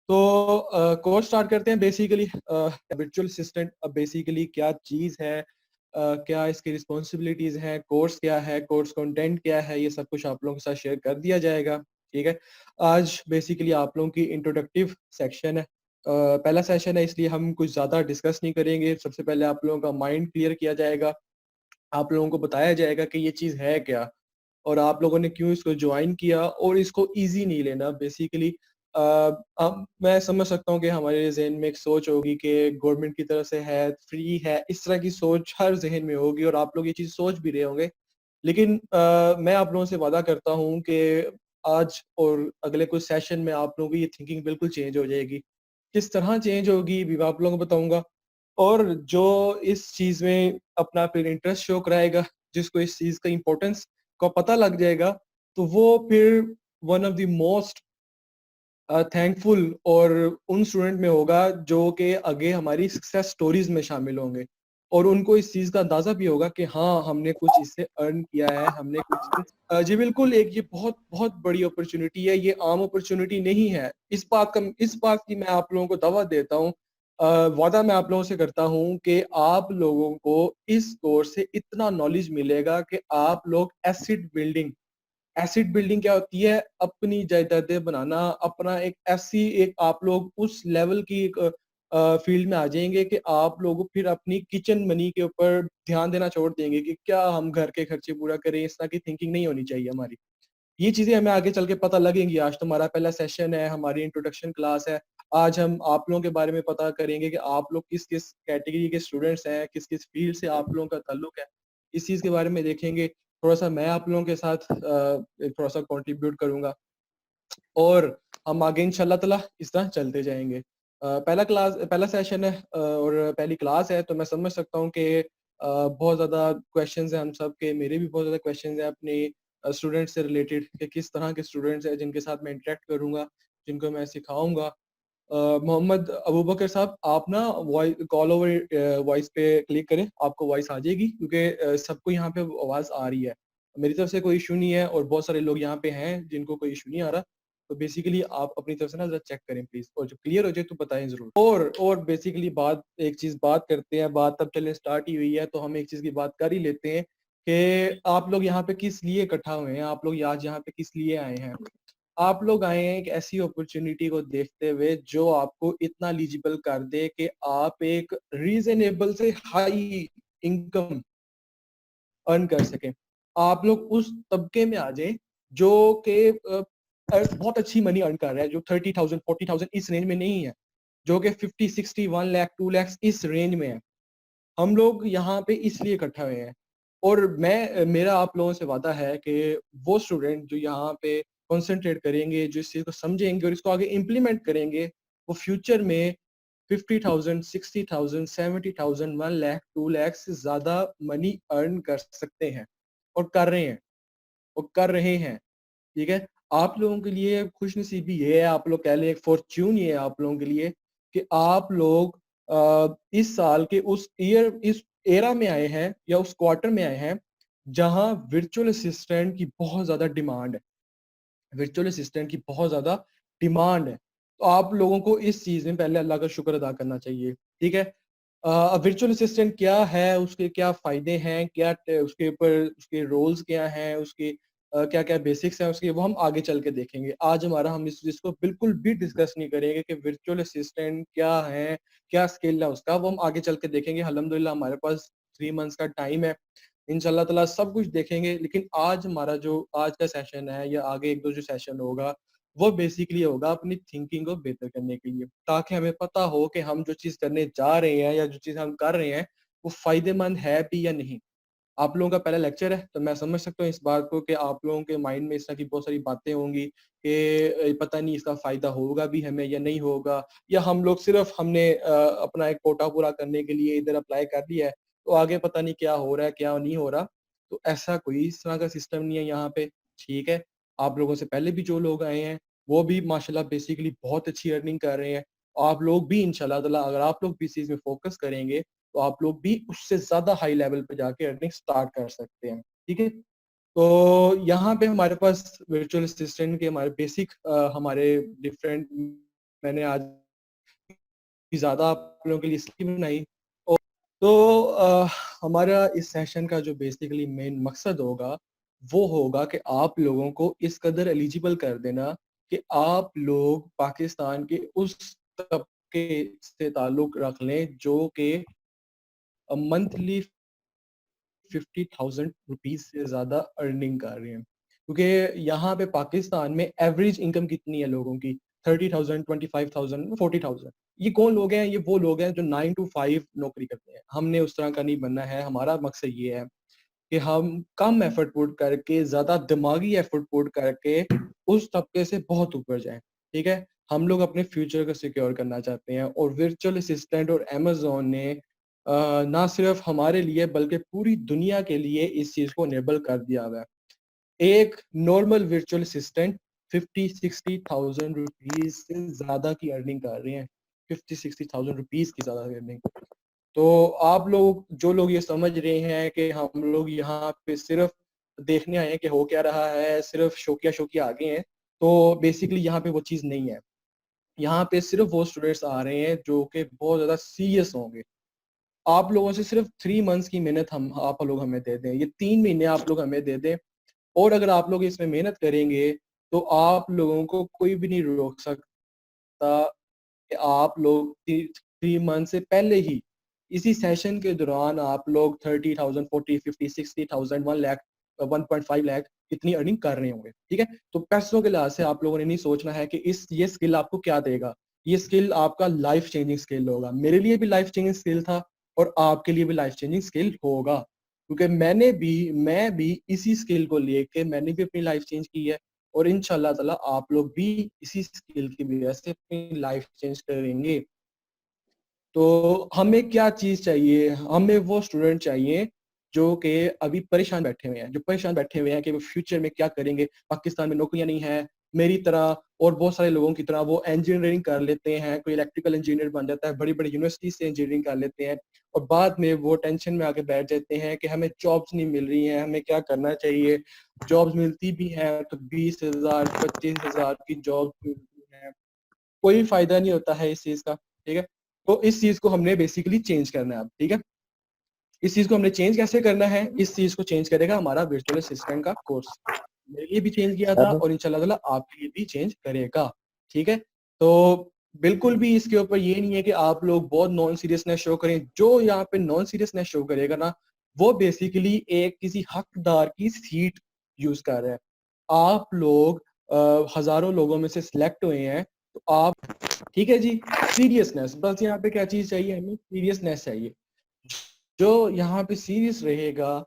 تو course start کرتے ہیں. بیسیکلی ورچوئل اسسٹنٹ بیسیکلی کیا چیز ہے, کیا اس کی رسپانسبلٹیز ہیں, کورس کیا ہے, کورس کنٹینٹ کیا ہے, یہ سب کچھ آپ لوگوں کے ساتھ شیئر کر دیا جائے گا. ٹھیک ہے, آج بیسیکلی آپ لوگوں کی انٹروڈکٹیو سیکشن ہے, پہلا سیشن ہے, اس لیے ہم کچھ زیادہ ڈسکس نہیں کریں گے. سب سے پہلے آپ لوگوں کا مائنڈ کلیئر کیا جائے گا, آپ لوگوں کو بتایا جائے گا کہ یہ چیز ہے کیا, اور آپ لوگوں نے کیوں اس کو جوائن کیا, اور اس کو ایزی نہیں لینا. بیسیکلی میں سمجھ سکتا ہوں کہ ہمارے ذہن میں ایک سوچ ہوگی کہ گورنمنٹ کی طرف سے ہے, فری ہے, اس طرح کی سوچ ہر ذہن میں ہوگی, اور آپ لوگ یہ چیز سوچ بھی رہے ہوں گے. لیکن میں آپ لوگوں سے وعدہ کرتا ہوں کہ آج اور اگلے کچھ سیشن میں آپ لوگوں کی یہ تھنکنگ بالکل چینج ہو جائے گی. کس طرح چینج ہوگی بھی میں آپ لوگوں کو بتاؤں گا, اور جو اس چیز میں اپنا پھر انٹرسٹ شو کرائے گا, جس کو اس چیز کا امپورٹنس کو پتہ لگ جائے گا, تو وہ پھر one of the most thankful اور ان اسٹوڈنٹ میں ہوگا جو کہ آگے ہماری سکسیس سٹوریز میں شامل ہوں گے, اور ان کو اس چیز کا اندازہ بھی ہوگا کہ ہاں ہم نے کچھ اس سے ارن کیا ہے, ہم نے کچھ جی بالکل. ایک یہ بہت بہت بڑی اپرچونٹی ہے, یہ عام اپرچونٹی نہیں ہے. اس بات کی میں آپ لوگوں کو دعوت دیتا ہوں, وعدہ میں آپ لوگوں سے کرتا ہوں کہ آپ لوگوں کو اس کورس سے اتنا نالج ملے گا کہ آپ لوگ ایسٹ بلڈنگ کیا ہوتی ہے, اپنی جائیدادیں بنانا, اپنا ایک آپ لوگ اس لیول کی ایک فیلڈ میں آ جائیں گے کہ آپ لوگ پھر اپنی کچن منی کے اوپر دھیان دینا چھوڑ دیں گے کہ کیا ہم گھر کے خرچے پورا کریں. اس طرح کی تھنکنگ نہیں ہونی چاہیے ہماری. یہ چیزیں ہمیں آگے چل کے پتہ لگیں گی. آج تو ہمارا پہلا سیشن ہے, ہماری انٹروڈکشن کلاس ہے. آج ہم آپ لوگوں کے بارے میں پتہ کریں گے کہ آپ لوگ کس کس کیٹیگری کے اسٹوڈنٹس ہیں, کس کس فیلڈ سے آپ لوگوں کا تعلق ہے, اس چیز کے بارے میں دیکھیں گے. تھوڑا سا میں آپ لوگوں کے ساتھ تھوڑا سا کنٹریبیوٹ کروں گا, اور ہم آگے ان شاء اللہ تعالیٰ اس طرح چلتے جائیں گے. پہلا سیشن ہے اور پہلی کلاس ہے, تو میں سمجھ سکتا ہوں کہ بہت زیادہ کویشچنز ہیں ہم سب کے, میرے بھی بہت زیادہ کویشچنز ہیں اپنے اسٹوڈنٹ سے ریلیٹڈ, کہ کس طرح کے اسٹوڈنٹس ہیں جن کے ساتھ میں انٹریکٹ کروں گا, جن کو میں سکھاؤں گا. محمد ابوبکر صاحب, آپ نا کال اوور وائس پہ کلک کریں, آپ کو وائس آ جائے گی, کیونکہ سب کو یہاں پہ آواز آ رہی ہے. میری طرف سے کوئی ایشو نہیں ہے, اور بہت سارے لوگ یہاں پہ ہیں جن کو کوئی ایشو نہیں آ رہا. تو بیسیکلی آپ اپنی طرف سے نا ذرا چیک کریں پلیز, اور جو کلیئر ہو جائے تو بتائیں ضرور. اور بیسیکلی ایک چیز بات کرتے ہیں, بات تب چلے اسٹارٹ ہی ہوئی ہے تو ہم ایک چیز کی بات کر ہی لیتے ہیں کہ آپ لوگ یہاں پہ کس لیے اکٹھا ہوئے ہیں, آپ لوگ آج یہاں پہ کس لیے آئے ہیں. آپ لوگ آئے ہیں ایک ایسی اپرچونٹی کو دیکھتے ہوئے جو آپ کو اتنا ایلیجیبل کر دے کہ آپ ایک ریزنیبل سے ہائی انکم ارن کر سکیں. آپ لوگ اس طبقے میں آ جائیں جو کہ بہت اچھی منی ارن کر رہا ہے, جو 30,000 40,000 اس رینج میں نہیں ہے, جو کہ 50 60 1 لاکھ 2 لاکھ اس رینج میں ہے. ہم لوگ یہاں پہ اس لیے اکٹھا ہوئے ہیں, اور میرا آپ لوگوں سے وعدہ ہے کہ وہ اسٹوڈنٹ جو یہاں پہ کنسنٹریٹ کریں گے, جو اس چیز کو سمجھیں گے اور اس کو آگے امپلیمنٹ کریں گے, وہ فیوچر میں 50,000 60,000 70,000 1 لاکھ 2 لاکھ سے زیادہ منی ارن کر سکتے ہیں, اور کر رہے ہیں. ٹھیک ہے, آپ لوگوں کے لیے خوش نصیبی یہ ہے, آپ لوگ کہہ لیں ایک فارچون یہ ہے آپ لوگوں کے لیے کہ آپ لوگ اس سال کے اس ایرا میں آئے ہیں, یا اس کوارٹر میں آئے ہیں جہاں ورچوئل اسسٹنٹ کی بہت زیادہ ڈیمانڈ ہے. تو آپ لوگوں کو اس چیز میں پہلے اللہ کا شکر ادا کرنا چاہیے. ٹھیک ہے, ورچوئل اسسٹنٹ کیا ہے, اس کے کیا فائدے ہیں, کیا اس کے اوپر اس کے رولز کیا ہیں, اس کے کیا کیا بیسکس ہیں اس کے, وہ ہم آگے چل کے دیکھیں گے. آج ہم اس چیز کو بالکل بھی ڈسکس نہیں کریں گے کہ ورچوئل اسسٹنٹ کیا ہے, کیا اسکل ہے اس کا, وہ ہم آگے چل کے دیکھیں گے. الحمدللہ ہمارے پاس 3 منتھس کا ٹائم ہے, انشاءاللہ تعالیٰ سب کچھ دیکھیں گے. لیکن آج ہمارا جو آج کا سیشن ہے, یا آگے ایک دو جو سیشن ہوگا, وہ بیسیکلی ہوگا اپنی تھنکنگ کو بہتر کرنے کے لیے, تاکہ ہمیں پتہ ہو کہ ہم جو چیز کرنے جا رہے ہیں یا جو چیز ہم کر رہے ہیں وہ فائدے مند ہے بھی یا نہیں. آپ لوگوں کا پہلا لیکچر ہے, تو میں سمجھ سکتا ہوں اس بات کو کہ آپ لوگوں کے مائنڈ میں اس طرح کی بہت ساری باتیں ہوں گی کہ پتہ نہیں اس کا فائدہ ہوگا بھی ہمیں یا نہیں ہوگا, یا ہم نے اپنا ایک کوٹا پورا کرنے کے لیے ادھر اپلائی کر دیا ہے, تو آگے پتہ نہیں کیا ہو رہا ہے کیا نہیں ہو رہا. تو ایسا کوئی اس طرح کا سسٹم نہیں ہے یہاں پہ. ٹھیک ہے, آپ لوگوں سے پہلے بھی جو لوگ آئے ہیں وہ بھی ماشاءاللہ بیسیکلی بہت اچھی ارننگ کر رہے ہیں. آپ لوگ بھی انشاءاللہ تعالیٰ اگر آپ لوگ بھی اس چیز میں فوکس کریں گے تو آپ لوگ بھی اس سے زیادہ ہائی لیول پہ جا کے ارننگ سٹارٹ کر سکتے ہیں. ٹھیک ہے, تو یہاں پہ ہمارے پاس ورچوئل اسسٹنٹ کے ہمارے بیسک ہمارے ڈفرینٹ میں نے آج زیادہ آپ لوگوں کے لیے اس لیے بنائی. تو ہمارا اس سیشن کا جو بیسیکلی مین مقصد ہوگا وہ ہوگا کہ آپ لوگوں کو اس قدر ایلیجیبل کر دینا کہ آپ لوگ پاکستان کے اس طبقے سے تعلق رکھ لیں جو کہ منتھلی 50,000 روپیز سے زیادہ ارننگ کر رہے ہیں. کیونکہ یہاں پہ پاکستان میں ایوریج انکم کتنی ہے لوگوں کی 30,000 25,000 40,000. یہ کون لوگ ہیں؟ یہ وہ لوگ ہیں جو 9 to 5 نوکری کرتے ہیں. ہم نے اس طرح کا نہیں بننا ہے. ہمارا مقصد یہ ہے کہ ہم کم ایفرٹ پٹ کر کے زیادہ دماغی ایفرٹ پٹ کر کے اس طبقے سے بہت اوپر جائیں. ٹھیک ہے، ہم لوگ اپنے فیوچر کو سیکیور کرنا چاہتے ہیں اور ورچوئل اسسٹنٹ اور امیزون نے نہ صرف ہمارے لیے بلکہ پوری دنیا کے لیے اس چیز کو انیبل کر دیا ہوا ہے. ایک نارمل ورچوئل اسسٹنٹ 50-60,000 روپیز سے زیادہ کی ارننگ کر رہے ہیں. 50-60,000 روپیز کی زیادہ ارننگ. تو آپ لوگ جو لوگ یہ سمجھ رہے ہیں کہ ہم لوگ یہاں پہ صرف دیکھنے آئے ہیں کہ ہو کیا رہا ہے، صرف شوقیہ آگے ہیں، تو بیسیکلی یہاں پہ وہ چیز نہیں ہے. یہاں پہ صرف وہ اسٹوڈنٹس آ رہے ہیں جو کہ بہت زیادہ سیریس ہوں گے. آپ لوگوں سے صرف 3 months کی محنت آپ لوگ ہمیں دے دیں، یہ 3 مہینے آپ لوگ ہمیں دے دیں، اور اگر آپ لوگ اس میں محنت کریں گے تو آپ لوگوں کو کوئی بھی نہیں روک سکتا کہ آپ لوگ 3 months سے پہلے ہی اسی سیشن کے دوران آپ لوگ 30,000 40 50 60,000 1 لاکھ 1.5 لاکھ اتنی ارننگ کر رہے ہوں گے. ٹھیک ہے، تو پیسوں کے لحاظ سے آپ لوگوں نے نہیں سوچنا ہے کہ یہ اسکل آپ کو کیا دے گا. یہ اسکل آپ کا لائف چینجنگ اسکل ہوگا. میرے لیے بھی لائف چینجنگ اسکل تھا اور آپ کے لیے بھی لائف چینجنگ اسکل ہوگا، کیونکہ میں بھی اسی اسکل کو لے کے میں نے بھی اپنی لائف چینج کی ہے، اور انشاءاللہ تعالی آپ لوگ بھی اسی اسکل کی وجہ سے اپنی لائف چینج کریں گے. تو ہمیں کیا چیز چاہیے؟ ہمیں وہ اسٹوڈنٹ چاہیے جو کہ ابھی پریشان بیٹھے ہوئے ہیں کہ وہ فیوچر میں کیا کریں گے. پاکستان میں نوکریاں نہیں ہیں، میری طرح اور بہت سارے لوگوں کی طرح وہ انجینئرنگ کر لیتے ہیں، کوئی الیکٹریکل انجینئر بن جاتا ہے، بڑی بڑی یونیورسٹی سے انجینئرنگ کر لیتے ہیں، اور بعد میں وہ ٹینشن میں آ کے بیٹھ جاتے ہیں کہ ہمیں جابس نہیں مل رہی ہیں، ہمیں کیا کرنا چاہیے. جابس ملتی بھی ہیں تو 20,000 25,000 کی جابس ملتی ہیں، کوئی فائدہ نہیں ہوتا ہے اس چیز کا. ٹھیک ہے، تو اس چیز کو ہم نے بیسیکلی چینج کرنا ہے اب. ٹھیک ہے، اس چیز کو ہم نے چینج کیسے کرنا ہے؟ اس چیز کو چینج کرے گا ہمارا ورچوئل اسسٹنٹ کا کورس. میرے لیے بھی چینج کیا تھا اور انشاءاللہ تعالی آپ کے لیے بھی چینج کرے گا. ٹھیک ہے، تو بالکل بھی اس کے اوپر یہ نہیں ہے کہ آپ لوگ بہت نان سیریسنس شو کریں. جو یہاں پہ نان سیریسنس شو کرے گا نا، وہ بیسیکلی ایک کسی حقدار کی سیٹ یوز کر رہا ہے. آپ لوگ ہزاروں لوگوں میں سے سلیکٹ ہوئے ہیں، تو آپ ٹھیک ہے جی، سیریسنس، بس یہاں پہ کیا چیز چاہیے؟ ہمیں سیریسنس چاہیے. جو یہاں پہ سیریس رہے گا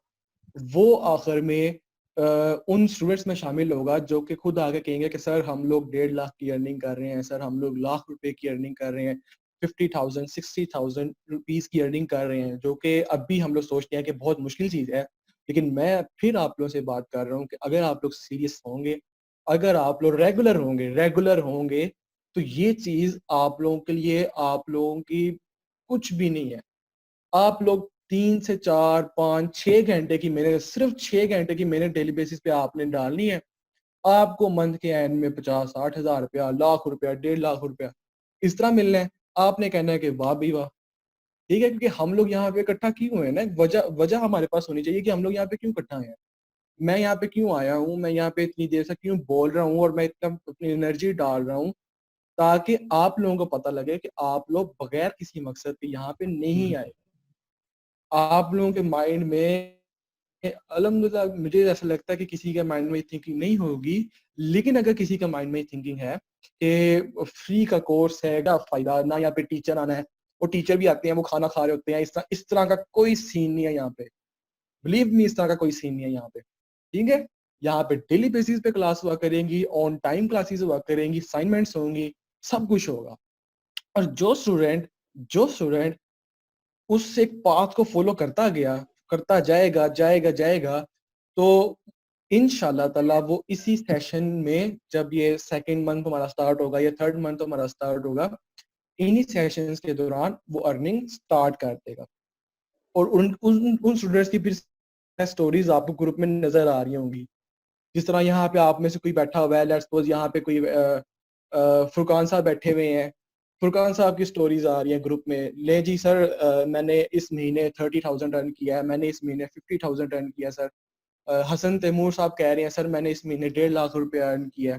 وہ آخر میں ان اسٹوڈنٹس میں شامل ہوگا جو کہ خود آگے کہیں گے کہ سر ہم لوگ 1.5 لاکھ کی ارننگ کر رہے ہیں، سر ہم لوگ لاکھ روپے کی ارننگ کر رہے ہیں، 50,000 60,000 روپیز کی ارننگ کر رہے ہیں، جو کہ اب بھی ہم لوگ سوچتے ہیں کہ بہت مشکل چیز ہے. لیکن میں پھر آپ لوگوں سے بات کر رہا ہوں کہ اگر آپ لوگ سیریس ہوں گے، اگر آپ لوگ ریگولر ہوں گے تو یہ چیز آپ لوگوں کے لیے، آپ لوگوں کی کچھ بھی نہیں ہے. آپ لوگ 3 سے 4 5 6 گھنٹے کی محنت، صرف 6 گھنٹے کی محنت ڈیلی بیسس پہ آپ نے ڈالنی ہے. آپ کو منتھ کے اینڈ میں 50-60 ہزار روپیہ، لاکھ روپیہ، 1.5 لاکھ روپیہ اس طرح ملنا ہے. آپ نے کہنا ہے کہ واہ بھی واہ. ٹھیک ہے، کیونکہ ہم لوگ یہاں پہ اکٹھا کیوں ہیں نا، وجہ ہمارے پاس ہونی چاہیے کہ ہم لوگ یہاں پہ کیوں اکٹھا ہیں. میں یہاں پہ کیوں آیا ہوں، میں یہاں پہ اتنی دیر سے کیوں بول رہا ہوں اور میں اتنا اپنی انرجی ڈال رہا ہوں، تاکہ آپ لوگوں کو پتہ لگے کہ آپ لوگ بغیر کسی مقصد کے یہاں پہ نہیں آئے. آپ لوگوں کے مائنڈ میں الحمدللہ مجھے ایسا لگتا ہے کہ کسی کے مائنڈ میں تھنکنگ نہیں ہوگی، لیکن اگر کسی کا مائنڈ میں تھنکنگ ہے کہ فری کا کورس ہے، کیا فائدہ، نہ یہاں پہ ٹیچر آنا ہے، وہ ٹیچر بھی آتے ہیں، وہ کھانا کھا رہے ہوتے ہیں، اس طرح کا کوئی سین نہیں ہے یہاں پہ. بلیو می، اس طرح کا کوئی سین نہیں ہے یہاں پہ. ٹھیک ہے، یہاں پہ ڈیلی بیسس پہ کلاس ہوا کریں گی، آن ٹائم کلاسز ہوا کریں گی، اسائنمنٹس ہوں گی، سب کچھ ہوگا. اور جو اسٹوڈنٹ اس ایک پاتھ کو فالو کرتا جائے گا تو انشاءاللہ تعالیٰ وہ اسی سیشن میں، جب یہ 2nd month ہمارا سٹارٹ ہوگا یا 3rd month ہمارا سٹارٹ ہوگا، انہی سیشنز کے دوران وہ ارننگ سٹارٹ کر دے گا. اور ان اسٹوڈنٹس کی پھر سٹوریز آپ کو گروپ میں نظر آ رہی ہوں گی. جس طرح یہاں پہ آپ میں سے کوئی بیٹھا ہوا ہے، لیٹس سپوز یہاں پہ کوئی فرقان صاحب بیٹھے ہوئے ہیں, فرقان صاحب کی سٹوریز آ رہی ہیں گروپ میں, لے جی سر میں نے اس مہینے 30,000 رن کیا ہے, میں نے اس مہینے 50,000 رن کیا سر. حسن تیمور صاحب کہہ رہے ہیں سر میں نے اس مہینے 1.5 lakh ارن کیا ہے.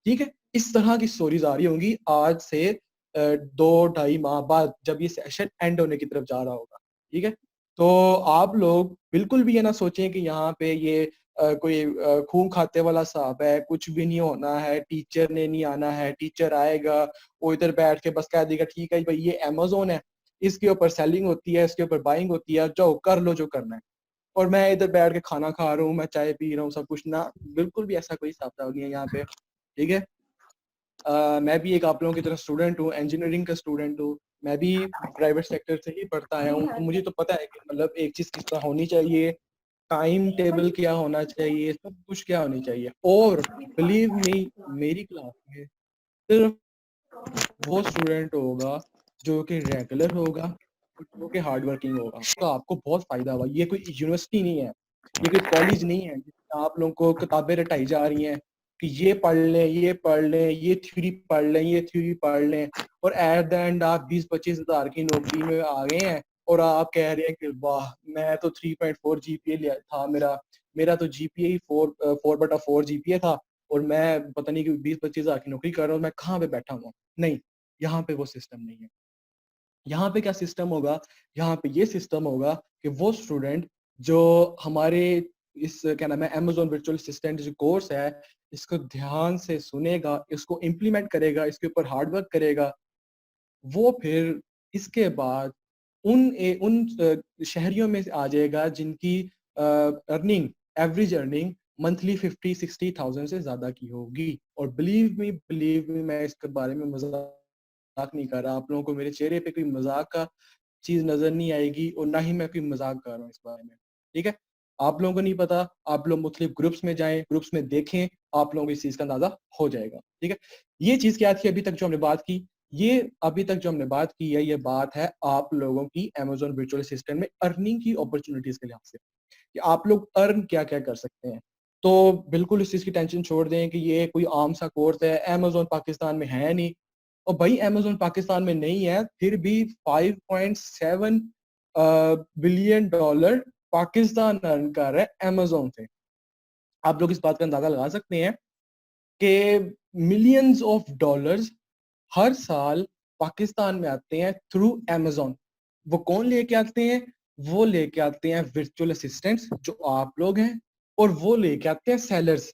ٹھیک ہے, اس طرح کی سٹوریز آ رہی ہوں گی آج سے 2-2.5 ماہ بعد جب یہ سیشن اینڈ ہونے کی طرف جا رہا ہوگا. ٹھیک ہے, تو آپ لوگ بالکل بھی یہ نہ سوچیں کہ یہاں پہ یہ کوئی خون کھاتے والا صاحب ہے, کچھ بھی نہیں ہونا ہے, ٹیچر نے نہیں آنا ہے, ٹیچر آئے گا وہ ادھر بیٹھ کے بس کہہ دے گا ٹھیک ہے بھائی یہ امیزون ہے, اس کے اوپر سیلنگ ہوتی ہے, اس کے اوپر بائنگ ہوتی ہے, جاؤ کر لو جو کرنا ہے, اور میں ادھر بیٹھ کے کھانا کھا رہا ہوں, میں چائے پی رہا ہوں, سب کچھ نہ, بالکل بھی ایسا کوئی حساب نہیں ہے یہاں پہ. ٹھیک ہے, میں بھی ایک آپ لوگوں کی طرح اسٹوڈنٹ ہوں, انجینئرنگ کا اسٹوڈنٹ ہوں, میں بھی پرائیویٹ سیکٹر سے ہی پڑھتا آیا ہوں, تو مجھے تو پتہ ہے کہ مطلب ایک چیز کس طرح ہونی چاہیے, ٹائم ٹیبل کیا ہونا چاہیے, سب کچھ کیا ہونی چاہیے. اور بلیو می میری کلاس میں صرف وہ اسٹوڈنٹ ہوگا جو کہ ریگولر ہوگا, جو کہ ہارڈ ورکنگ ہوگا, تو آپ کو بہت فائدہ ہوگا. یہ کوئی یونیورسٹی نہیں ہے, یہ کوئی کالج نہیں ہے جس میں آپ لوگوں کو کتابیں رٹائی جا رہی ہیں کہ یہ پڑھ لیں, یہ پڑھ لیں, یہ تھیوری پڑھ لیں, یہ تھیوری پڑھ لیں, اور ایٹ دا اینڈ آپ 20-25 ہزار کی نوکری میں آ گئے ہیں اور آپ کہہ رہے ہیں کہ واہ میں تو 3.4 GPA تھا, میرا تو جی پی اے 4/4 GPA تھا, اور میں پتہ نہیں کہ 20-25 ہزار کی نوکری کر رہا ہوں, میں کہاں پہ بیٹھا ہوں. نہیں, یہاں پہ وہ سسٹم نہیں ہے. یہاں پہ کیا سسٹم ہوگا, یہاں پہ یہ سسٹم ہوگا کہ وہ اسٹوڈنٹ جو ہمارے اس کیا نام ہے امیزون ورچوئل اسسٹنٹ جو کورس ہے اس کو دھیان سے سنے گا, اس کو امپلیمنٹ کرے گا, اس کے اوپر ہارڈ ورک کرے گا, وہ پھر اس کے بعد ان شہریوں میں آ جائے گا جن کی earning average earning monthly 50-60 thousand سے زیادہ کی ہوگی. اور بلیو می میں اس کے بارے میں مذاق نہیں کر رہا, آپ لوگوں کو میرے چہرے پہ کوئی مذاق کا چیز نظر نہیں آئے گی, اور نہ ہی میں کوئی مذاق کر رہا ہوں اس بارے میں. ٹھیک ہے, آپ لوگوں کو نہیں پتا, آپ لوگ مختلف گروپس میں جائیں, گروپس میں دیکھیں, آپ لوگوں کو اس چیز کا اندازہ ہو جائے گا. ٹھیک ہے, یہ چیز کیا تھی ابھی تک جو ہم نے بات کی, یہ ابھی تک جو ہم نے بات کی ہے یہ بات ہے آپ لوگوں کی امیزون ورچوئل اسسٹنٹ میں ارننگ کی اپرچونیٹیز کے لحاظ سے, کہ آپ لوگ ارن کیا کیا کر سکتے ہیں. تو بالکل اس چیز کی ٹینشن چھوڑ دیں کہ یہ کوئی عام سا کورس ہے, امیزون پاکستان میں ہے نہیں, اور بھائی امیزون پاکستان میں نہیں ہے پھر بھی 5.7 بلین ڈالر پاکستان ارن کر رہا ہے امیزون سے. آپ لوگ اس بات کا اندازہ لگا سکتے ہیں کہ ملینز آف ڈالرز ہر سال پاکستان میں آتے ہیں تھرو امیزون. وہ کون لے کے آتے ہیں, وہ لے کے آتے ہیں ورچوئل اسسٹنٹس جو آپ لوگ ہیں, اور وہ لے کے آتے ہیں سیلرز.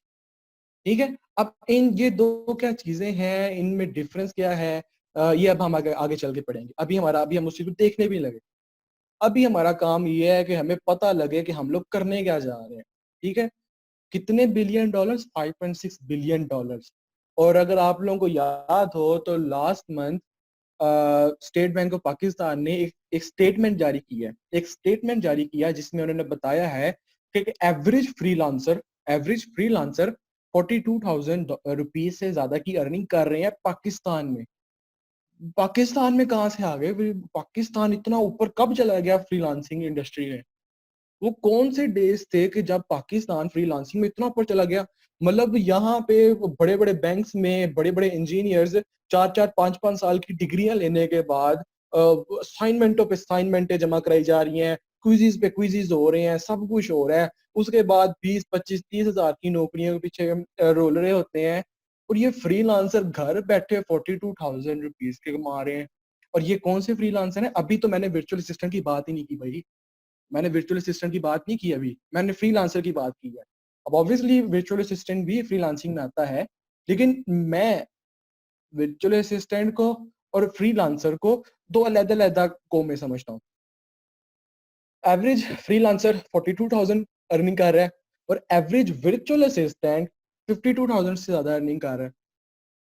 ٹھیک ہے, اب یہ دو کیا چیزیں ہیں, ان میں ڈفرنس کیا ہے, یہ اب ہم آگے چل کے پڑھیں گے. ابھی ہم اس چیز کو دیکھنے بھی لگے. ابھی ہمارا کام یہ ہے کہ ہمیں پتہ لگے کہ ہم لوگ کرنے کیا جا رہے ہیں. ٹھیک ہے, کتنے بلین ڈالرز, 5.6 بلین ڈالرز. اور اگر آپ لوگوں کو یاد ہو تو last month state bank of Pakistan نے ایک اسٹیٹمنٹ جاری کی ہے, ایک اسٹیٹمنٹ جاری کیا جس میں انہوں نے بتایا ہے کہ ایوریج فری لانسر 42,000 روپیز سے زیادہ کی ارننگ کر رہے ہیں پاکستان میں. پاکستان میں کہاں سے آ گئے, پاکستان اتنا اوپر کب چلا گیا فری لانسنگ انڈسٹری میں؟ وہ کون سے ڈیز تھے کہ جب پاکستان فری لانسنگ میں اتنا اوپر چلا گیا؟ مطلب یہاں پہ بڑے بڑے بینکس میں بڑے بڑے انجینئرز 4-4 5-5 سال کی ڈگریاں لینے کے بعد اسائنمنٹوں پہ اسائنمنٹیں جمع کرائی جا رہی ہیں, کوئزز پہ کوئزز ہو رہے ہیں, سب کچھ ہو رہا ہے. اس کے بعد 20-25-30 ہزار کی نوکریوں کے پیچھے رول رہے ہوتے ہیں, اور یہ فری لانسر گھر بیٹھے 42,000 روپیز کے کما رہے ہیں. اور یہ کون سے فری لانسر ہیں؟ ابھی تو میں نے ورچوئل اسسٹنٹ کی بات ہی نہیں کی بھائی, میں نے ورچوئل اسسٹنٹ کی بات نہیں کی, ابھی میں نے فری لانسر کی بات کی ہے. اب آبویسلی ورچوئل اسسٹنٹ بھی فری لانسنگ میں آتا ہے, لیکن میں ورچوئل اسسٹنٹ کو اور فری لانسر کو دو علیحدہ کو میں سمجھتا ہوں. ایوریج فری لانسر 42,000 ارننگ کر رہا ہے, اور ایوریج ورچوئل اسسٹنٹ 52,000 سے زیادہ ارننگ کر رہا ہے.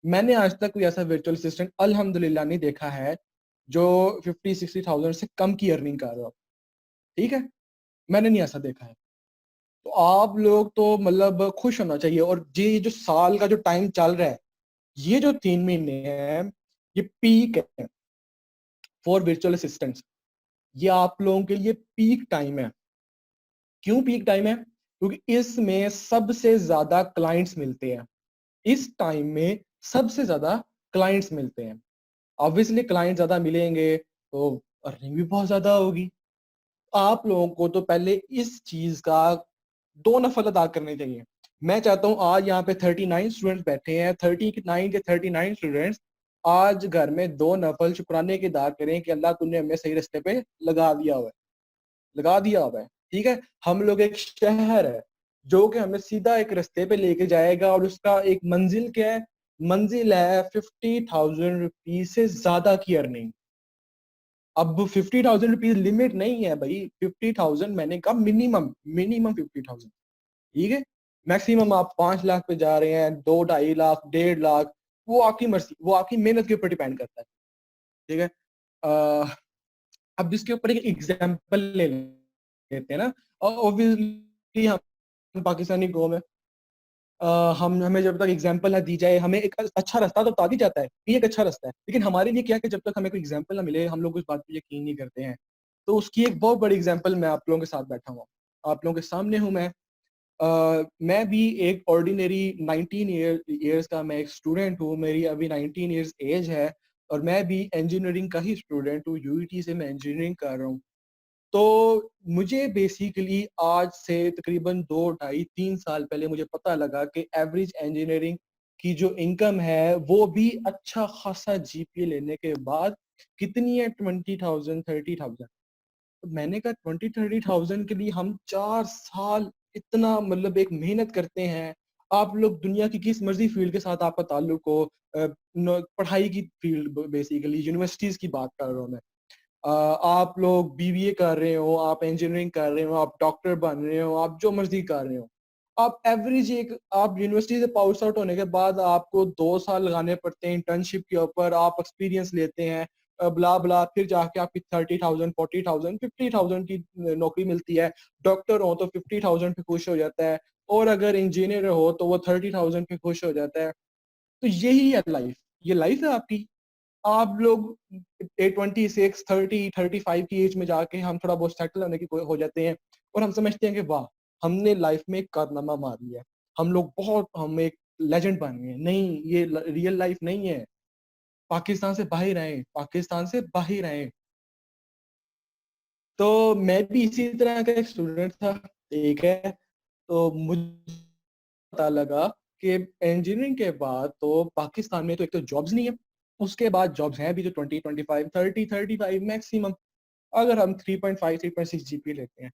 میں نے آج تک کوئی ایسا ورچوئل اسسٹنٹ الحمدللہ نہیں دیکھا ہے جو 50-60,000 سے کم کی ارننگ کر رہا ہو. ٹھیک ہے, میں نے نہیں ایسا دیکھا ہے. تو آپ لوگ تو مطلب خوش ہونا چاہیے. اور یہ جو سال کا جو ٹائم چل رہا ہے, یہ جو 3 مہینے ہیں, یہ پیک ہے فار ورچوئل اسسٹنٹس. یہ آپ لوگوں کے لیے پیک ٹائم ہے. کیوں پیک ٹائم ہے؟ کیونکہ اس میں سب سے زیادہ کلائنٹس ملتے ہیں. اس ٹائم میں سب سے زیادہ کلائنٹس ملتے ہیں. obviously کلائنٹ زیادہ ملیں گے تو ارننگ بھی بہت زیادہ ہوگی. آپ لوگوں کو تو پہلے اس چیز کا 2 نفل ادا کرنے چاہیے. میں چاہتا ہوں آج یہاں پہ 39 اسٹوڈنٹس بیٹھے ہیں, 39 کے 39 اسٹوڈنٹس آج گھر میں 2 نفل شکرانے کی ادا کریں کہ اللہ تم نے ہمیں صحیح رستے پہ لگا دیا ہوا ہے, ٹھیک ہے. ہم لوگ ایک شہر ہے جو کہ ہمیں سیدھا ایک رستے پہ لے کے جائے گا, اور اس کا ایک منزل کیا ہے, منزل ہے 50,000 روپیز سے زیادہ کی ارننگ. اب 50,000 روپیز لمٹ نہیں ہے بھائی, 50,000 میں نے کہا منیمم 50,000, ٹھیک ہے. میکسیمم آپ 5 لاکھ پہ جا رہے ہیں, 2 2.5 لاکھ 1.5 لاکھ, وہ آپ کی مرضی, وہ آپ کی محنت کے اوپر ڈیپینڈ کرتا ہے, ٹھیک ہے. اب اس کے اوپر ایک ایگزامپل لے لیتے ہیں نا. اوبویسلی ہم پاکستانی قوم ہے, ہمیں جب تک ایگزامپل نہ دی جائے, ہمیں ایک اچھا رستہ تو بتا دی جاتا ہے یہ ایک اچھا رستہ ہے, لیکن ہمارے لیے کیا کہ جب تک ہمیں کوئی ایگزامپل نہ ملے ہم لوگ اس بات پہ یقین نہیں کرتے ہیں. تو اس کی ایک بہت بڑی ایگزامپل میں آپ لوگوں کے ساتھ بیٹھا ہوں, آپ لوگوں کے سامنے ہوں. میں بھی ایک آرڈینری 19 ایئرس کا میں ایک اسٹوڈنٹ ہوں, میری ابھی 19 ایئرس ایج ہے, اور میں بھی انجینئرنگ کا ہی اسٹوڈنٹ ہوں, یو ای ٹی سے میں انجینئرنگ کر رہا ہوں. تو مجھے بیسیکلی آج سے تقریباً 2 2.5 3 سال پہلے مجھے پتہ لگا کہ ایوریج انجینئرنگ کی جو انکم ہے وہ بھی اچھا خاصا جی پی اے لینے کے بعد کتنی ہے, 20,000 30,000. میں نے کہا 20-30,000 کے لیے ہم 4 سال اتنا مطلب ایک محنت کرتے ہیں. آپ لوگ دنیا کی کس مرضی فیلڈ کے ساتھ آپ کا تعلق ہو, پڑھائی کی فیلڈ بیسیکلی یونیورسٹیز کی بات کر رہا ہوں میں, آپ لوگ بی بی اے کر رہے ہو, آپ انجینئرنگ کر رہے ہو, آپ ڈاکٹر بن رہے ہو, آپ جو مرضی کر رہے ہو, آپ ایوریج ایک آپ یونیورسٹی سے پاس آؤٹ ہونے کے بعد آپ کو 2 سال لگانے پڑتے ہیں انٹرنشپ کے اوپر, آپ ایکسپیرینس لیتے ہیں بلا بلا, پھر جا کے آپ کی 30,000 40,000 50,000 کی نوکری ملتی ہے. ڈاکٹر ہو تو 50,000 پہ خوش ہو جاتا ہے, اور اگر انجینئر ہو تو وہ 30,000 پہ خوش ہو جاتا ہے. تو یہی ہے لائف, یہ لائف ہے آپ کی. آپ لوگ 26 30 35 کی ایج میں جا کے ہم تھوڑا بہت سیٹل ہونے کی ہو جاتے ہیں, اور ہم سمجھتے ہیں کہ واہ ہم نے لائف میں ایک کارنامہ مار لیا ہے, ہم لوگ بہت ہم ایک لیجنڈ بن گئے. نہیں, یہ ریئل لائف نہیں ہے. پاکستان سے باہر آئے, پاکستان سے باہر آئے. تو میں بھی اسی طرح کا ایک اسٹوڈنٹ تھا, ٹھیک ہے. تو مجھے پتا لگا کہ انجینئرنگ کے بعد تو پاکستان میں تو ایک تو جابز نہیں ہے, اس کے بعد جابز ہیں بھی جو 20 25 30 35 میکسیمم, اگر ہم 3.5 3.6 جی پی لیتے ہیں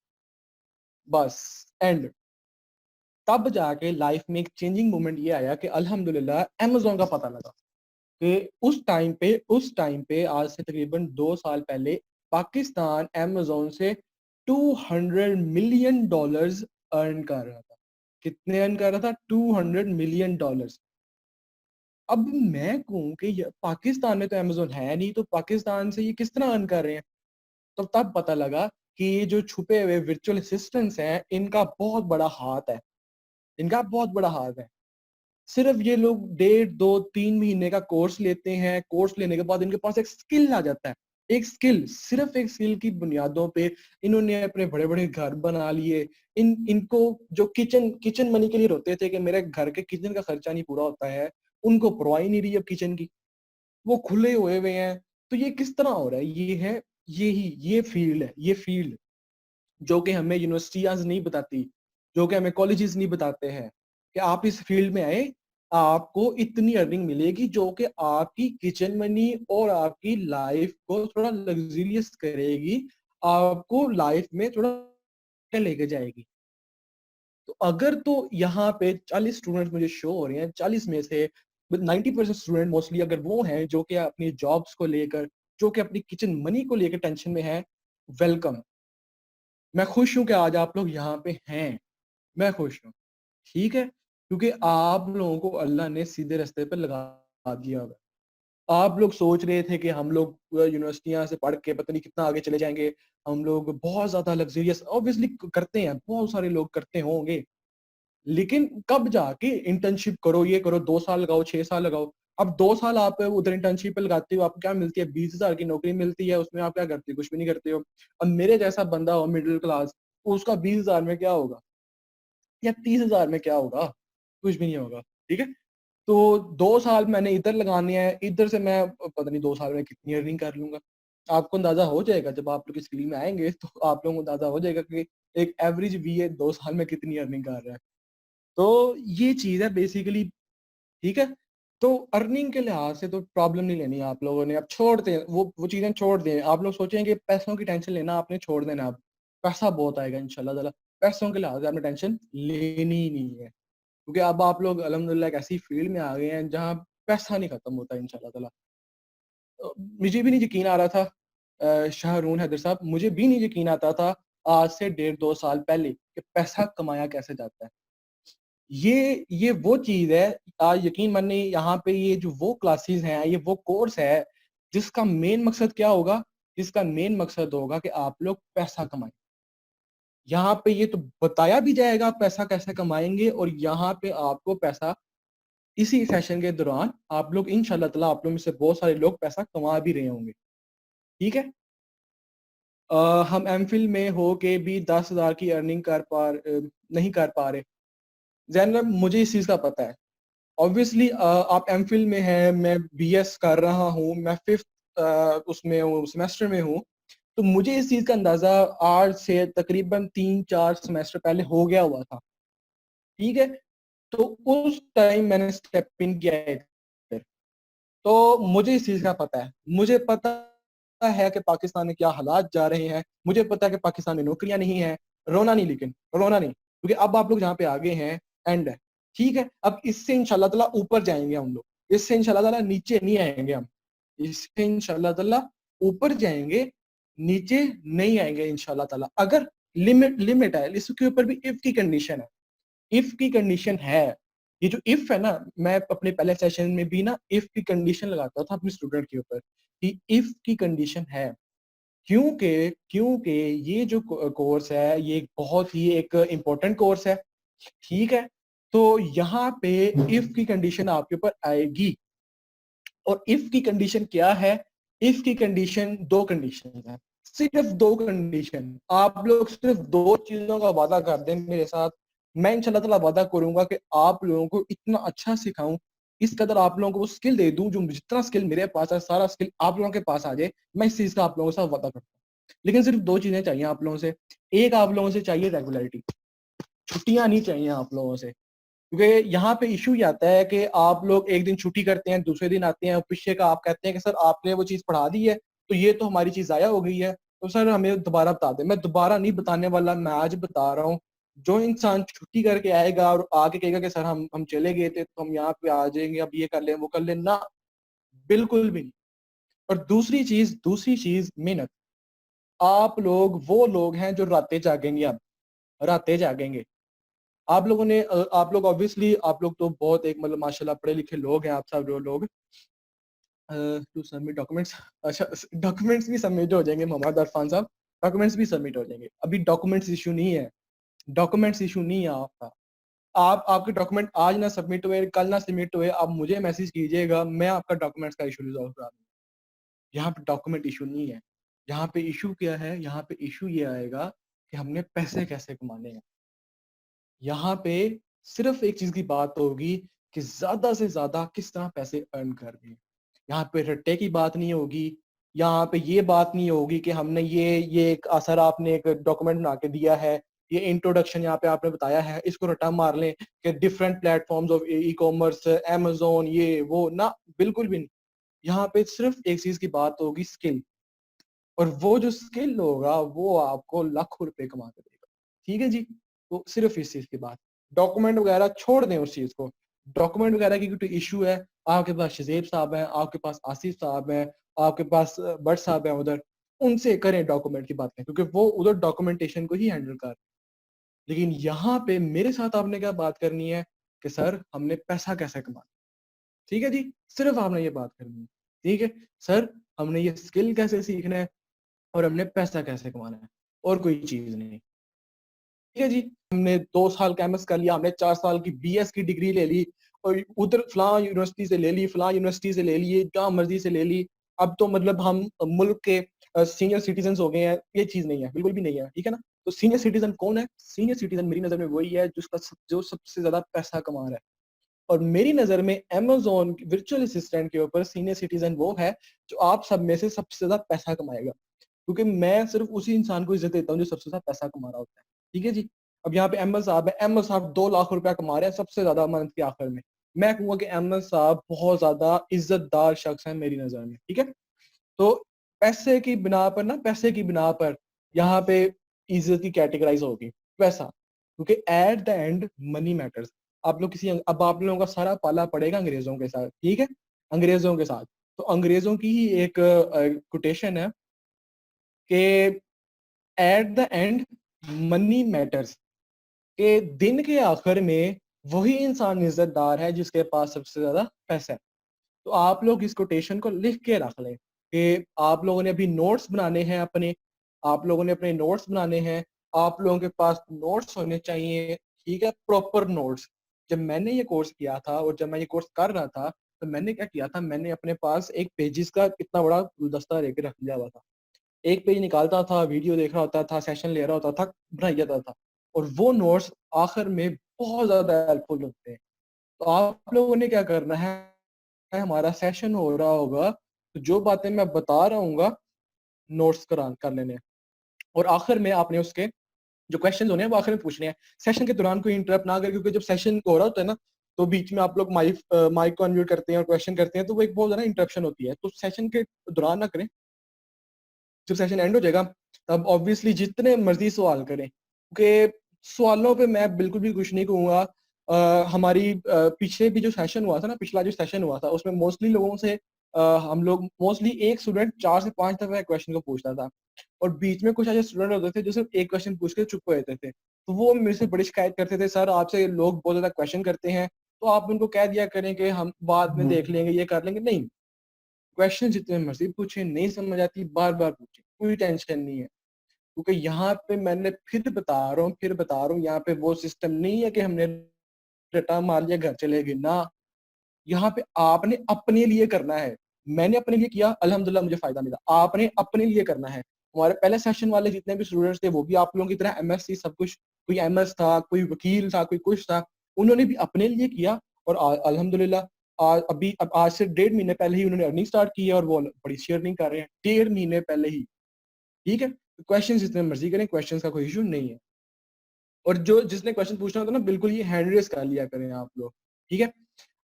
بس اینڈ. تب جا کے لائف میں ایک چینجنگ مومنٹ یہ آیا کہ الحمدللہ امیزون کا پتہ لگا کہ اس ٹائم پہ آج سے تقریباً 2 سال پہلے پاکستان امیزون سے $200 ملین ارن کر رہا تھا. کتنے ارن کر رہا تھا؟ $200 ملین. اب میں کہوں کہ پاکستان میں تو امیزون ہے نہیں, تو پاکستان سے یہ کس طرح ارن کر رہے ہیں؟ تو تب پتہ لگا کہ یہ جو چھپے ہوئے ورچوئل اسسٹنٹس ہیں ان کا بہت بڑا ہاتھ ہے, ان کا بہت بڑا ہاتھ ہے. صرف یہ لوگ 1.5 2 3 مہینے کا کورس لیتے ہیں, کورس لینے کے بعد ان کے پاس ایک سکل آ جاتا ہے, ایک سکل, صرف ایک سکل کی بنیادوں پہ انہوں نے اپنے بڑے بڑے گھر بنا لیے. ان کو جو کچن منی کے لیے روتے تھے کہ میرے گھر کے کچن کا خرچہ نہیں پورا ہوتا ہے, ان کو پرواہ نہیں رہی اب کچن کی, وہ کھلے ہوئے ہیں. تو یہ کس طرح ہو رہا ہے؟ یہ ہے یہ فیلڈ ہے, یہ فیلڈ جو کہ ہمیں یونیورسٹیاں نہیں بتاتی, جو کہ ہمیں کالجز نہیں بتاتے ہیں کہ آپ اس فیلڈ میں آئے, آپ کو اتنی ارننگ ملے گی جو کہ آپ کی کچن منی اور آپ کی لائف کو تھوڑا لگزریس کرے گی, آپ کو لائف میں تھوڑا لے کے جائے گی. تو اگر تو یہاں پہ 40 اسٹوڈنٹ مجھے شو ہو رہے ہیں, 40 میں سے 90% اسٹوڈنٹ موسٹلی اگر وہ ہیں جو کہ اپنی جابس کو لے کر, جو کہ اپنی کچن منی کو لے کر ٹینشن میں ہیں, ویلکم. میں خوش ہوں کہ آج آپ لوگ یہاں پہ ہیں, میں خوش ہوں, ٹھیک ہے, کیونکہ آپ لوگوں کو اللہ نے سیدھے رستے پہ لگا دیا ہوگا. آپ لوگ سوچ رہے تھے کہ ہم لوگ یونیورسٹیاں سے پڑھ کے پتہ نہیں کتنا آگے چلے جائیں گے, ہم لوگ بہت زیادہ لگزریس اوبویسلی کرتے ہیں, بہت سارے لوگ کرتے ہوں گے, لیکن کب جا کے انٹرنشپ کرو, یہ کرو, 2 سال لگاؤ 6 سال لگاؤ. اب 2 سال آپ ادھر انٹرنشپ پہ لگاتے ہو, آپ کو کیا ملتی ہے؟ 20,000 کی نوکری ملتی ہے, اس میں آپ کیا کرتے ہو؟ کچھ بھی نہیں کرتے ہو. اب میرے جیسا بندہ ہو مڈل کلاس, اس کا 20,000 میں کیا ہوگا یا 30,000 میں کیا ہوگا؟ کچھ بھی نہیں ہوگا, ٹھیک ہے. تو 2 سال میں نے ادھر لگانے ہیں, ادھر سے میں پتہ نہیں 2 سال میں کتنی ارننگ کر لوں گا. آپ کو اندازہ ہو جائے گا جب آپ لوگ اس فیلڈ میں آئیں گے, تو آپ لوگوں کو اندازہ ہو جائے گا کہ ایک ایوریج بی اے 2 سال میں کتنی ارننگ کر رہا ہے. تو یہ چیز ہے بیسیکلی, ٹھیک ہے. تو ارننگ کے لحاظ سے تو پرابلم نہیں لینی آپ لوگوں نے, اب چھوڑ دیں وہ چیزیں, چھوڑ دیں. آپ لوگ سوچیں کہ پیسوں کی ٹینشن لینا آپ نے چھوڑ دینا, اب پیسہ بہت آئے گا انشاءاللہ تعالی. پیسوں کے لحاظ سے آپ نے ٹینشن لینی ہی نہیں ہے, کیونکہ اب آپ لوگ الحمدللہ ایک ایسی فیلڈ میں آ گئے ہیں جہاں پیسہ نہیں ختم ہوتا انشاءاللہ تعالی. مجھے بھی نہیں یقین آ رہا تھا شاہرون حیدر صاحب, مجھے بھی نہیں یقین آتا تھا آج سے 1.5-2 سال پہلے کہ پیسہ کمایا کیسے جاتا ہے. یہ وہ چیز ہے, آج یقین ماننے یہاں پہ یہ جو وہ کلاسز ہیں, یہ وہ کورس ہے جس کا مین مقصد کیا ہوگا, جس کا مین مقصد ہوگا کہ آپ لوگ پیسہ کمائیں. یہاں پہ یہ تو بتایا بھی جائے گا پیسہ کیسے کمائیں گے, اور یہاں پہ آپ کو پیسہ اسی سیشن کے دوران آپ لوگ انشاءاللہ تعالیٰ آپ لوگ میں سے بہت سارے لوگ پیسہ کما بھی رہے ہوں گے, ٹھیک ہے. ہم ایم فل میں ہو کے بھی 10,000 کی ارننگ نہیں کر پا رہے. زین مجھے اس چیز کا پتہ ہے, obviously آپ ایم فل میں ہیں, میں بی ایس کر رہا ہوں, میں 5th اس میں ہوں, سیمیسٹر میں ہوں, تو مجھے اس چیز کا اندازہ آج سے تقریباً 3-4 سیمیسٹر پہلے ہو گیا ہوا تھا, ٹھیک ہے. تو اس ٹائم میں نے اسٹیپ ان کیا ہے, تو مجھے اس چیز کا پتہ ہے. مجھے پتہ ہے کہ پاکستان میں کیا حالات جا رہے ہیں, مجھے پتہ ہے کہ پاکستان میں نوکریاں نہیں ہیں. رونا نہیں, لیکن رونا نہیں, کیونکہ اب آپ لوگ جہاں پہ آگے ہیں اینڈ ہے, ٹھیک ہے. اب اس سے انشاءاللہ تعالیٰ اوپر جائیں گے ہم لوگ, اس سے انشاءاللہ تعالیٰ نیچے نہیں آئیں گے ہم, اس سے انشاءاللہ تعالیٰ اوپر جائیں گے, نیچے نہیں آئیں گے انشاءاللہ تعالیٰ. اگر لمٹ ہے, اس کے اوپر بھی اف کی کنڈیشن ہے, اف کی کنڈیشن ہے. یہ جو اف ہے نا, میں اپنے پہلے سیشن میں بھی نا اف کی کنڈیشن لگاتا تھا اپنے اسٹوڈنٹ کے اوپر, کہ اف کی کنڈیشن ہے. کیونکہ یہ جو کورس ہے یہ بہت ہی ایک امپورٹنٹ کورس ہے, ٹھیک ہے. تو یہاں پہ اف کی کنڈیشن آپ کے اوپر آئے گی, اور اف کی کنڈیشن کیا ہے, اف کی کنڈیشن 2 کنڈیشن ہیں, صرف 2 کنڈیشن. آپ لوگ صرف 2 چیزوں کا وعدہ کر دیں میرے ساتھ, میں انشاءاللہ تعالیٰ وعدہ کروں گا کہ آپ لوگوں کو اتنا اچھا سکھاؤں, اس قدر آپ لوگوں کو وہ اسکل دے دوں, جو جتنا اسکل میرے پاس ہے سارا اسکل آپ لوگوں کے پاس آ جائے. میں اس چیز کا آپ لوگوں کے ساتھ وعدہ کرتا ہوں, لیکن صرف 2 چیزیں چاہیے آپ لوگوں سے. ایک, آپ لوگوں سے چاہیے ریگولرٹی, چھٹیاں نہیں چاہیے آپ لوگوں سے, کیونکہ یہاں پہ ایشو یہ آتا ہے کہ آپ لوگ ایک دن چھٹی کرتے ہیں, دوسرے دن آتے ہیں, پیچھے کا آپ کہتے ہیں کہ سر آپ نے وہ چیز پڑھا دی ہے تو یہ تو ہماری چیز ضائع ہو گئی ہے, تو سر ہمیں دوبارہ بتا دیں. میں دوبارہ نہیں بتانے والا, میں آج بتا رہا ہوں. جو انسان چھٹی کر کے آئے گا اور آگے کہے گا کہ سر ہم چلے گئے تھے تو ہم یہاں پہ آ جائیں گے, اب یہ کر لیں وہ کر لیں, نہ, بالکل بھی نہیں. اور دوسری چیز محنت. آپ لوگ وہ لوگ ہیں جو راتیں جاگیں گے, اب راتیں جاگیں گے. آپ لوگوں نے, آپ لوگ obviously آپ لوگ تو بہت ایک مطلب ماشاءاللہ پڑھے لکھے لوگ ہیں, آپ سب لوگ ٹو سبمٹ ڈاکومنٹس, اچھا ڈاکومنٹس بھی سبمٹ ہو جائیں گے محمد عرفان صاحب, ڈاکومنٹس بھی سبمٹ ہو جائیں گے. ابھی ڈاکومنٹس ایشو نہیں ہے, ڈاکومنٹس ایشو نہیں ہے آپ کا. آپ کے ڈاکومنٹ آج نہ سبمٹ ہوئے, کل نہ سبمٹ ہوئے, آپ مجھے میسج کیجیے گا, میں آپ کا ڈاکومنٹس کا ایشو ریزالو کرا دوں گا. یہاں پہ ڈاکومنٹ ایشو نہیں ہے. یہاں پہ ایشو کیا ہے, یہاں پہ ایشو یہ آئے گا کہ ہم نے پیسے کیسے کمانے ہیں. یہاں پہ صرف ایک چیز کی بات ہوگی کہ زیادہ سے زیادہ کس طرح پیسے ارن کر دیں. یہاں پہ رٹے کی بات نہیں ہوگی, یہاں پہ یہ بات نہیں ہوگی کہ ہم نے یہ سر آپ نے ایک ڈاکومنٹ بنا کے دیا ہے, یہ انٹروڈکشن یہاں پہ آپ نے بتایا ہے, اس کو رٹا مار لیں کہ different platforms of e commerce, Amazon, یہ وہ, نہ, بالکل بھی نہیں. یہاں پہ صرف ایک چیز کی بات ہوگی, اسکل. اور وہ جو اسکل ہوگا وہ آپ کو لاکھوں روپے کما کے دے گا, ٹھیک ہے جی. تو صرف اس چیز کی بات, ڈاکومنٹ وغیرہ چھوڑ دیں اس چیز کو. ڈاکومنٹ وغیرہ کی کوئی ایشو ہے, آپ کے پاس شزیب صاحب ہیں, آپ کے پاس آصف صاحب ہیں, آپ کے پاس بٹ صاحب ہیں ادھر, ان سے کریں ڈاکومنٹ کی باتیں, کیونکہ وہ ادھر ڈاکومنٹیشن کو ہی ہینڈل کر. لیکن یہاں پہ میرے ساتھ آپ نے کیا بات کرنی ہے کہ سر ہم نے پیسہ کیسے کمانا, ٹھیک ہے جی. صرف آپ نے یہ بات کرنی ہے, ٹھیک ہے. سر ہم نے یہ اسکل کیسے سیکھنا ہے, اور ہم نے پیسہ کیسے کمانا ہے, اور کوئی چیز نہیں, ٹھیک ہے جی. ہم نے 2 سال کا ایم ایس کر لیا, ہم نے 4 سال کی بی ایس کی ڈگری لے لی, اور ادھر فلاں یونیورسٹی سے لے لی, فلاں یونیورسٹی سے لے لی, جہاں مرضی سے لے لی, اب تو مطلب ہم ملک کے سینئر سٹیزنز ہو گئے ہیں. یہ چیز نہیں ہے, بالکل بھی نہیں ہے, ٹھیک ہے نا. تو سینئر سٹیزن کون ہے؟ سینئر سٹیزن میری نظر میں وہی ہے جو سب سے زیادہ پیسہ کما رہا ہے. اور میری نظر میں Amazon ورچوئل اسسٹنٹ کے اوپر سینئر سٹیزن وہ ہے جو آپ سب میں سے سب سے زیادہ پیسہ کمائے گا, کیونکہ میں صرف اسی انسان کو عزت دیتا ہوں جو سب سے زیادہ پیسہ کما رہا ہوتا ہے. ٹھیک ہے جی. اب یہاں پہ احمد صاحب ہے, احمد صاحب 2 لاکھ روپیہ کما رہے ہیں سب سے زیادہ منتھ کے آخر میں کہوں گا کہ احمد صاحب بہت زیادہ عزت دار شخص ہیں میری نظر میں. ٹھیک ہے, تو پیسے کی بنا پر پیسے کی بنا پر یہاں پہ عزت کی کیٹیگرائز ہوگی پیسہ, کیونکہ at the end money matters. آپ لوگ اب آپ لوگوں کا سارا پالا پڑے گا انگریزوں کے ساتھ. ٹھیک ہے, انگریزوں کے ساتھ. تو انگریزوں کی ہی ایک کوٹیشن ہے کہ at the end money matters, کہ دن کے آخر میں وہی انسان عزت دار ہے جس کے پاس سب سے زیادہ پیسہ ہے. تو آپ لوگ اس کوٹیشن کو لکھ کے رکھ لیں کہ آپ لوگوں نے ابھی نوٹس بنانے ہیں آپ لوگوں نے اپنے نوٹس بنانے ہیں, آپ لوگوں کے پاس نوٹس ہونے چاہیے. ٹھیک ہے, پراپر نوٹس. جب میں نے یہ کورس کیا تھا اور جب میں یہ کورس کر رہا تھا تو میں نے کیا کیا تھا, میں نے اپنے پاس ایک پیجز کا اتنا بڑا گلدستہ لے کے رکھ لیا ہوا تھا. ایک پیج نکالتا تھا, ویڈیو دیکھ رہا ہوتا تھا, سیشن لے رہا ہوتا تھا, بنا جاتا تھا, اور وہ نوٹس آخر میں بہت زیادہ ہیلپ فل ہوتے ہیں. تو آپ لوگوں نے کیا کرنا ہے, ہمارا سیشن ہو رہا ہوگا تو جو باتیں میں بتا رہا ہوں گا نوٹس کر لینے, اور آخر میں آپ نے اس کے جو کوشچنز ہونے ہیں وہ آخر میں پوچھنے ہیں. سیشن کے دوران کوئی انٹرپٹ نہ کرے, کیونکہ جب سیشن ہو رہا ہوتا ہے نا تو بیچ میں آپ لوگ مائک کو انمیوٹ کرتے ہیں اور کوشچن کرتے ہیں, تو وہ ایک بہت زیادہ انٹرپشن ہوتی ہے. تو سیشن کے دوران نہ کریں, جب سیشن اینڈ ہو جائے گا تب آبویسلی جتنے مرضی سوال کریں, کیونکہ سوالوں پہ میں بالکل بھی کچھ نہیں کہوں گا. ہماری پیچھے بھی جو سیشن ہوا تھا نا, پچھلا جو سیشن ہوا تھا اس میں موسٹلی لوگوں سے ہم لوگ موسٹلی ایک اسٹوڈنٹ 4 سے 5 دفعہ کوشچن کو پوچھتا تھا, اور بیچ میں کچھ ایسے اسٹوڈنٹ ہوتے تھے جو صرف ایک کوشچن پوچھ کے چپ ہو جاتے تھے. تو وہ میرے سے بڑی شکایت کرتے تھے, سر آپ سے لوگ بہت زیادہ کوشچن کرتے ہیں تو آپ ان کو کہہ دیا کریں کہ ہم بعد میں دیکھ لیں گے, یہ کر لیں گے. نہیں, کوشچن جتنے مرضی پوچھیں, نہیں سمجھ آتی بار بار پوچھیں, کوئی ٹینشن نہیں ہے. کیونکہ یہاں پہ میں نے پھر بتا رہا ہوں یہاں پہ وہ سسٹم نہیں ہے کہ ہم نے رٹا مار لیا گھر چلے گئے نا. یہاں پہ آپ نے اپنے لیے کرنا ہے. میں نے اپنے لیے کیا, الحمدللہ مجھے فائدہ ملا. آپ نے اپنے لیے کرنا ہے. ہمارے پہلے سیشن والے جتنے بھی اسٹوڈنٹس تھے وہ بھی آپ لوگوں کی طرح ایم ایس سی سب کچھ, کوئی ایم ایس تھا, کوئی وکیل تھا, کوئی کچھ تھا, انہوں نے بھی اپنے لیے کیا. اور الحمدللہ اب آج سے 1.5 مہینے پہلے ہی انہوں نے ارننگ سٹارٹ کی ہے, اور وہ بڑی اچھی ارننگ کر رہے ہیں 1.5 مہینے پہلے ہی. ٹھیک ہے, کوشچن جتنے مرضی کریں, کوشچن کا کوئی ایشو نہیں ہے. اور جس نے کوشچن پوچھنا ہوتا ہے نا, بالکل یہ ہینڈ ریز کر لیا کریں آپ لوگ. ٹھیک ہے,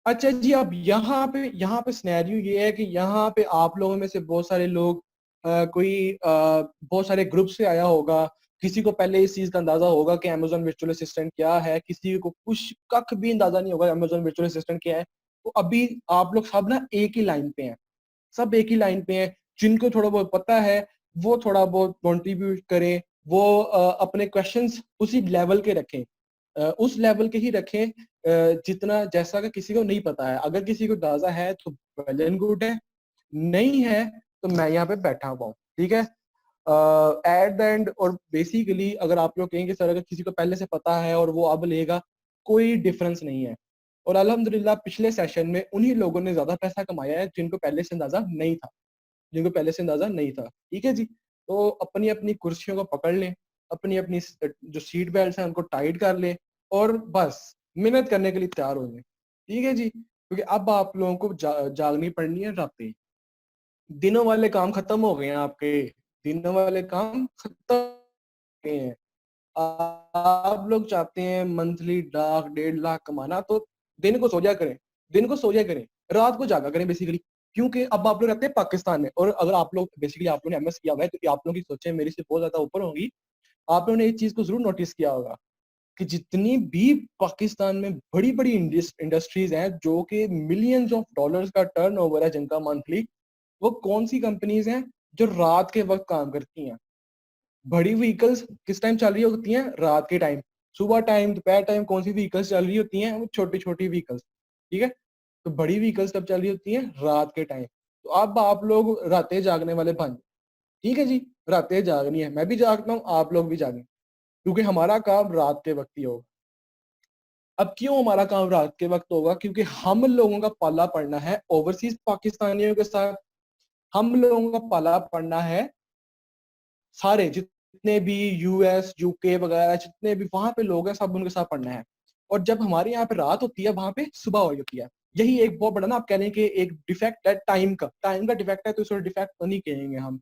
اچھا جی. اب یہاں پہ سینیریو یہ ہے کہ یہاں پہ آپ لوگوں میں سے بہت سارے لوگ کوئی بہت سارے گروپ سے آیا ہوگا, کسی کو پہلے اس چیز کا اندازہ ہوگا کہ Amazon ورچوئل اسسٹنٹ کیا ہے, کسی کو کچھ کک بھی اندازہ نہیں ہوگا Amazon ورچوئل اسسٹنٹ کیا ہے. تو ابھی آپ لوگ سب نا ایک ہی لائن پہ ہیں, سب ایک ہی لائن پہ ہیں. جن کو تھوڑا بہت پتا ہے وہ تھوڑا بہت کنٹریبیوٹ کریں, وہ اپنے کوشچنس اسی لیول کے رکھیں, اس لیول کے ہی رکھیں جتنا جیسا کہ کسی کو نہیں پتا ہے. اگر کسی کو اندازہ ہے تو ویل اینڈ گڈ ہے, نہیں ہے تو میں یہاں پہ بیٹھا ہوا ہوں. ٹھیک ہے, ایٹ دا اینڈ. اور بیسیکلی اگر آپ لوگ کہیں گے سر اگر کسی کو پہلے سے پتا ہے اور وہ اب لے گا, کوئی ڈفرنس نہیں ہے. اور الحمدللہ پچھلے سیشن میں انہی لوگوں نے زیادہ پیسہ کمایا ہے جن کو پہلے سے اندازہ نہیں تھا. ٹھیک ہے جی. تو اپنی اپنی کرسیوں کو پکڑ لیں, اپنی اپنی جو سیٹ بیلٹس ہیں ان کو ٹائٹ کر لیں, اور بس محنت کرنے کے لیے تیار ہو جائیں. ٹھیک ہے جی, کیونکہ اب آپ لوگوں کو جاگنی پڑنی ہے راتیں. دنوں والے کام ختم ہو گئے ہیں, آپ کے دنوں والے کام ختم ہو گئے ہیں. آپ لوگ چاہتے ہیں منتھلی 1.5 لاکھ کمانا, تو دن کو سو جا کریں, رات کو جاگا کریں بیسیکلی. کیونکہ اب آپ لوگ رہتے ہیں پاکستان میں, اور اگر آپ لوگ بیسیکلی آپ لوگوں نے ایم ایس کیا ہوا ہے تو آپ لوگوں کی سوچیں میری سے بہت زیادہ اوپر ہوں گی. آپ لوگوں نے ایک چیز کو ضرور نوٹس کیا ہوگا کہ جتنی بھی پاکستان میں بڑی بڑی انڈسٹریز ہیں جو کہ ملینز آف ڈالرز کا ٹرن اوور ہے جن کا منتھلی, وہ کون سی کمپنیز ہیں جو رات کے وقت کام کرتی ہیں. بڑی وہیکلز کس ٹائم چل رہی ہوتی ہیں, رات کے ٹائم. صبح ٹائم, دوپہر ٹائم کون سی وہیکلز چل رہی ہوتی ہیں, وہ چھوٹی چھوٹی وہیکلز. ٹھیک ہے, تو بڑی وہیکلز کب چل رہی ہوتی ہیں, رات کے ٹائم. تو اب آپ لوگ راتیں جاگنے والے بن. ٹھیک ہے جی, راتیں جاگنی ہے, میں بھی جاگتا ہوں, آپ لوگ بھی جاگیں, کیونکہ ہمارا کام رات کے وقت ہی ہوگا. اب کیوں ہمارا کام رات کے وقت ہوگا, کیونکہ ہم لوگوں کا پالا پڑنا ہے اوورسیز پاکستانیوں کے ساتھ. ہم لوگوں کا پالا پڑنا ہے سارے جتنے بھی یو ایس, یو کے وغیرہ جتنے بھی وہاں پہ لوگ ہیں, سب ان کے ساتھ پڑھنا ہے. اور جب ہمارے یہاں پہ رات ہوتی ہے وہاں پہ صبح ہو رہی ہوتی ہے. یہی ایک بہت بڑا نا آپ کہہ لیں کہ ایک ڈیفیکٹ ہے ٹائم کا ڈیفیکٹ ہے, تو اس کو ڈیفیکٹ نہیں کہیں گے ہم.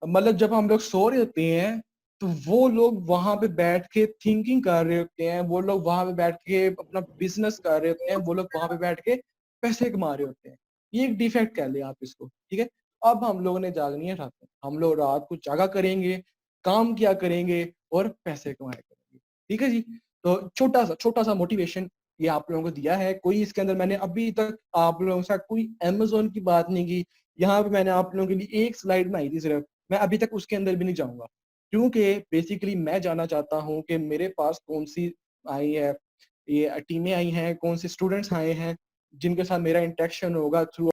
مطلب جب ہم لوگ سو رہے ہوتے ہیں تو وہ لوگ وہاں پہ بیٹھ کے تھنکنگ کر رہے ہوتے ہیں, وہ لوگ وہاں پہ بیٹھ کے اپنا بزنس کر رہے ہوتے ہیں, وہ لوگ وہاں پہ بیٹھ کے پیسے کما رہے ہوتے ہیں. یہ ایک ڈیفیکٹ کہہ لیں آپ اس کو, ٹھیک ہے. اب ہم لوگوں نے جاگنی ہے رات میں, ہم لوگ رات کو جاگا کریں گے, کام کیا کریں گے اور پیسے کمایا کریں گے, ٹھیک ہے جی. تو چھوٹا سا موٹیویشن یہ آپ لوگوں کو دیا ہے. کوئی اس کے اندر میں نے ابھی تک آپ لوگوں کے ساتھ کوئی امیزون کی بات نہیں کی. یہاں پہ میں نے آپ لوگوں کے لیے ایک سلائڈ بنائی تھی صرف, میں ابھی تک اس کے اندر بھی نہیں جاؤں گا, کیونکہ بیسیکلی میں جاننا چاہتا ہوں کہ میرے پاس کون سی آئی ہے, یہ ٹیمیں آئی ہیں, کون سے اسٹوڈنٹس آئے ہیں جن کے ساتھ میرا انٹریکشن ہوگا تھرو